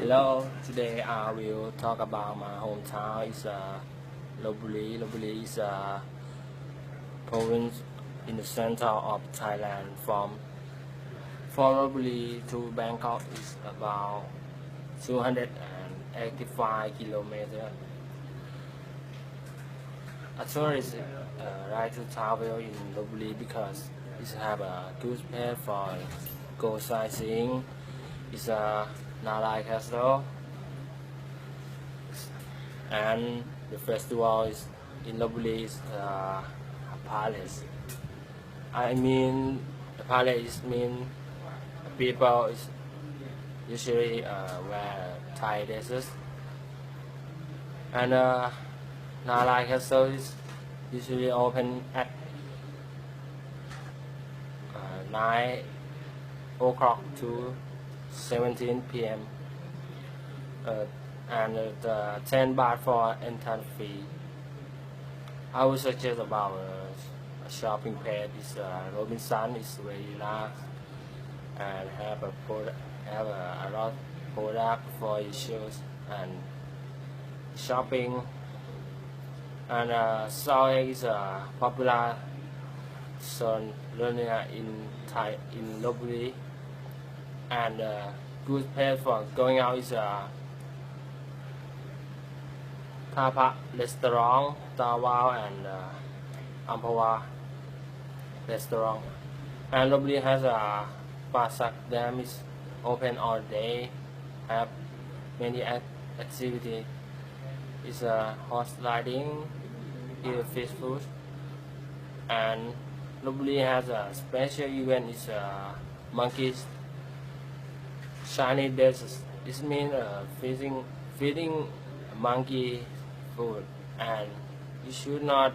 Hello, today I will talk about my hometown. It's Lopburi. Lopburi is a province in the center of Thailand. From Lopburi to Bangkok is about 285 kilometers. A tourist right to travel in Lopburi because it have a good place for go sightseeing. It's a Nalai Castle. And the festival is in Lopburi is a palace. I mean, the palace mean people is usually wear Thai dresses, and Nalai Castle is usually open at 9 o'clock to 17 p.m. And the 10 baht for entrance fee. I would suggest about a shopping page is Robinson is very large and have a lot product for your shoes and shopping. And Sao is a popular zone learner in Lopburi, and good place for going out is Thapa restaurant, Tawao and Amphawa restaurant. And Lopburi has a Pasak Dam is open all day, have many activities. It's a horse riding, eat fish food, and Lopburi has a special event. It's monkeys shiny dishes. This means feeding monkey food, and you should not